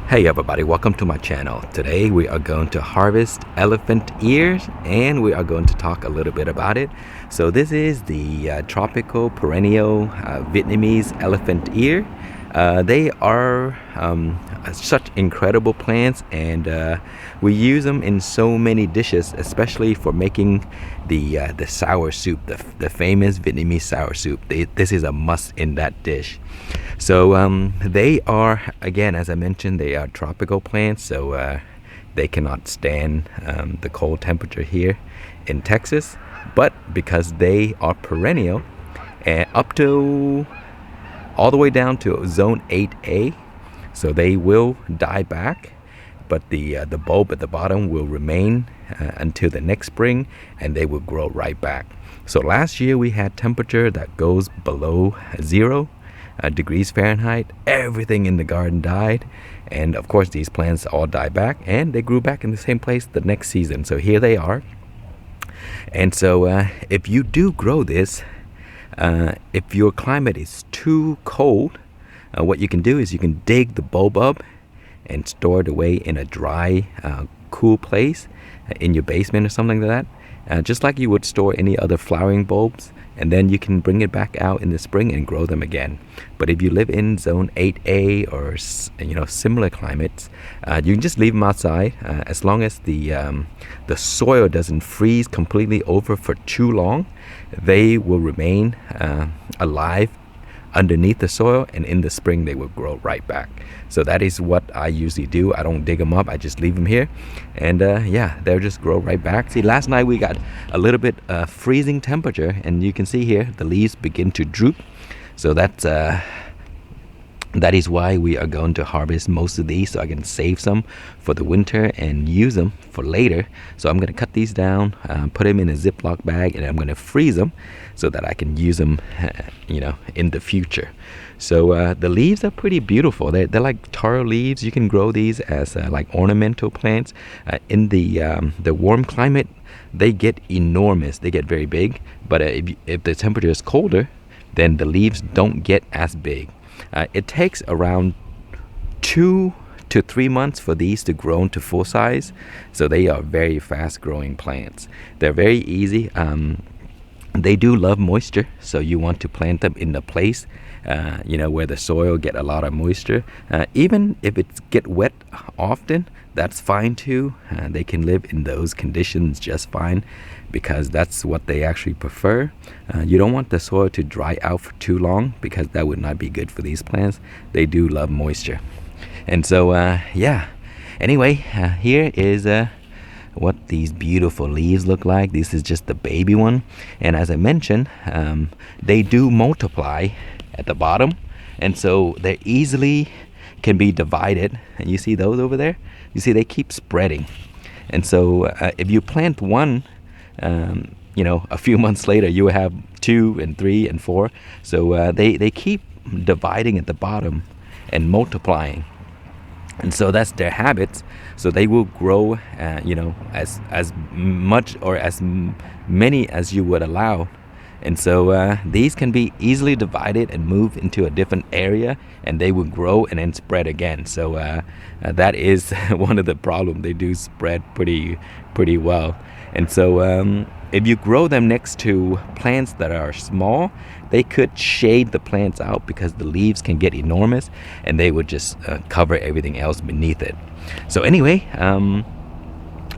Hey everybody, welcome to my channel. Today we are going to harvest elephant ears and we are going to talk a little bit about it. So this is the tropical perennial Vietnamese elephant ear. They are such incredible plants, and we use them in so many dishes, especially for making the sour soup, the famous Vietnamese sour soup. This is a must in that dish. So they are, again, as I mentioned, they are tropical plants, so they cannot stand the cold temperature here in Texas. But because they are perennial, and up to all the way down to zone 8A, so they will die back, but the bulb at the bottom will remain until the next spring, and they will grow right back. So last year we had temperature that goes below 0 degrees Fahrenheit. Everything in the garden died, and of course these plants all die back, and they grew back in the same place the next season. So here they are. And so if you do grow this, if your climate is too cold, what you can do is you can dig the bulb up and store it away in a dry, cool place in your basement or something like that, just like you would store any other flowering bulbs, and then you can bring it back out in the spring and grow them again. But if you live in zone 8A or similar climates, you can just leave them outside as long as the soil doesn't freeze completely over for too long. They will remain alive underneath the soil, and in the spring they will grow right back. So that is what I usually do. I don't dig them up, I just leave them here, and yeah, they'll just grow right back. See, last night we got a little bit freezing temperature, and you can see here the leaves begin to droop. So that is why we are going to harvest most of these, so I can save some for the winter and use them for later. So I'm going to cut these down, put them in a Ziploc bag, and I'm going to freeze them so that I can use them in the future. So the leaves are pretty beautiful. They're like taro leaves. You can grow these as like ornamental plants. In the warm climate, they get enormous. They get very big. But if the temperature is colder, then the leaves don't get as big. It takes around 2 to 3 months for these to grow to full size. So they are very fast growing plants. They're very easy. They do love moisture, so you want to plant them in the place where the soil get a lot of moisture. Even if it get wet often, that's fine too. They can live in those conditions just fine, because that's what they actually prefer. You don't want the soil to dry out for too long, because that would not be good for these plants. They do love moisture. And so yeah, anyway, here is what these beautiful leaves look like. This is just the baby one, and as I mentioned, they do multiply at the bottom, and so they easily can be divided. And you see those over there, you see they keep spreading. And so if you plant one, a few months later you will have 2 and 3 and 4. So they keep dividing at the bottom and multiplying. And so that's their habits. So they will grow, as much or as many as you would allow. And so these can be easily divided and move into a different area, and they will grow and then spread again. So that is one of the problems. They do spread pretty well. And so if you grow them next to plants that are small, they could shade the plants out, because the leaves can get enormous and they would just cover everything else beneath it. So anyway,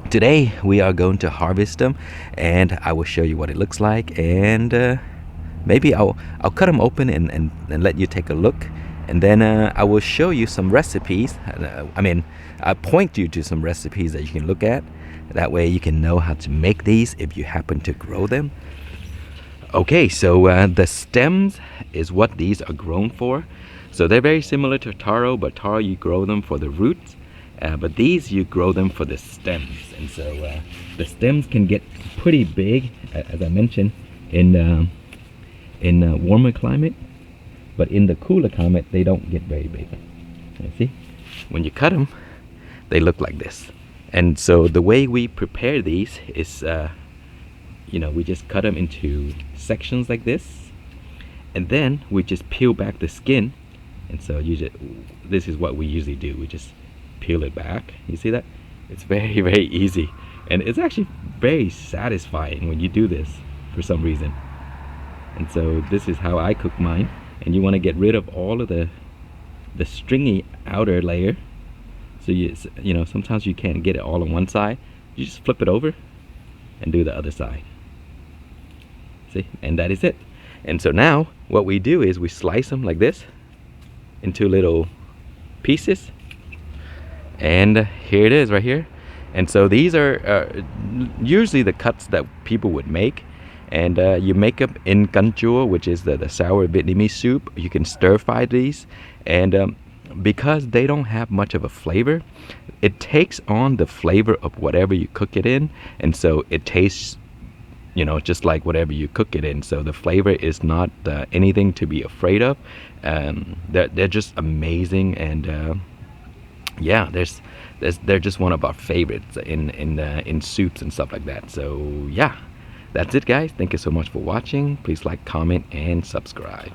today we are going to harvest them, and I will show you what it looks like, and maybe I'll cut them open and let you take a look, and then I will show you some recipes. I'll point you to some recipes that you can look at. That way you can know how to make these if you happen to grow them. Okay, so the stems is what these are grown for. So they're very similar to taro, but taro you grow them for the roots, but these you grow them for the stems. And so the stems can get pretty big, as I mentioned, in warmer climate, but in the cooler climate they don't get very big. You see, when you cut them, they look like this. And so the way we prepare these is we just cut them into sections like this, and then we just peel back the skin. And so this is what we usually do. We just peel it back. You see that? It's very, very easy. And it's actually very satisfying when you do this for some reason. And so this is how I cook mine. And you want to get rid of all of the stringy outer layer. So you know, sometimes you can't get it all on one side. You just flip it over and do the other side. See? And that is it. And so now what we do is we slice them like this into little pieces. And here it is right here. And so these are usually the cuts that people would make. And you make them in Canh Chua, which is the sour Vietnamese soup. You can stir fry these. And because they don't have much of a flavor, it takes on the flavor of whatever you cook it in. And so it tastes, you know, just like whatever you cook it in. So the flavor is not anything to be afraid of. They're just amazing. And yeah, they're just one of our favorites in soups and stuff like that. So yeah, that's it, guys. Thank you so much for watching. Please like, comment, and subscribe.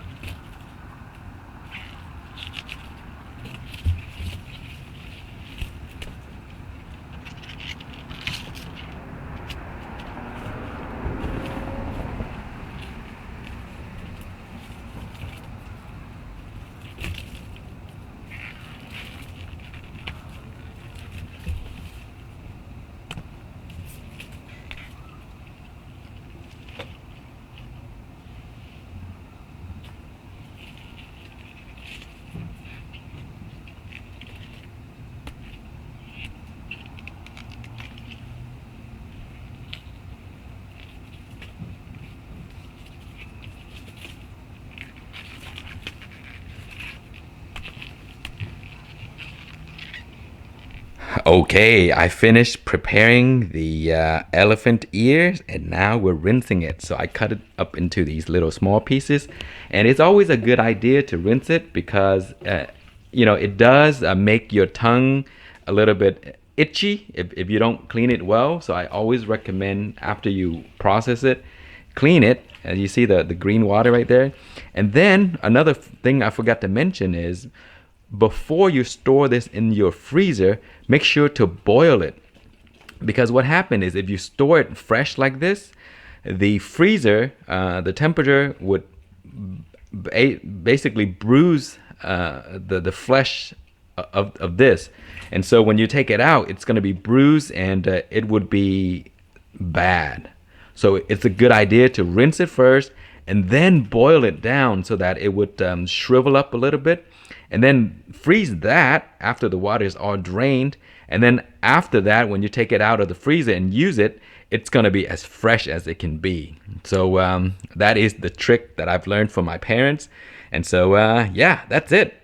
Okay, I finished preparing the elephant ears, and now we're rinsing it. So I cut it up into these little small pieces, and it's always a good idea to rinse it because you know, it does make your tongue a little bit itchy if you don't clean it well. So I always recommend after you process it, clean it. As you see the green water right there. And then another thing I forgot to mention is, before you store this in your freezer, make sure to boil it. Because what happened is, if you store it fresh like this, the freezer, the temperature would basically bruise the flesh of this. And so when you take it out, it's going to be bruised, and it would be bad. So it's a good idea to rinse it first and then boil it down so that it would shrivel up a little bit. And then freeze that after the water is all drained. And then after that, when you take it out of the freezer and use it, it's going to be as fresh as it can be. So that is the trick that I've learned from my parents. And so, yeah, that's it.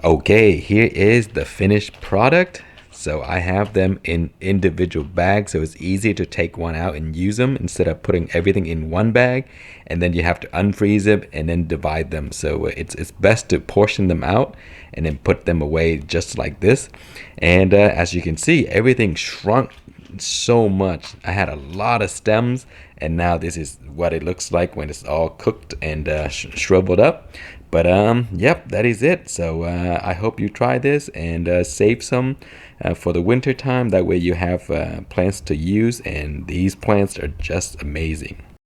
Okay, here is the finished product. So I have them in individual bags, so it's easy to take one out and use them instead of putting everything in one bag, and then you have to unfreeze it and then divide them. So it's best to portion them out and then put them away just like this. And as you can see, everything shrunk so much. I had a lot of stems, and now this is what it looks like when it's all cooked and shriveled up. But yep, that is it. So I hope you try this and save some for the winter time. That way you have plants to use, and these plants are just amazing.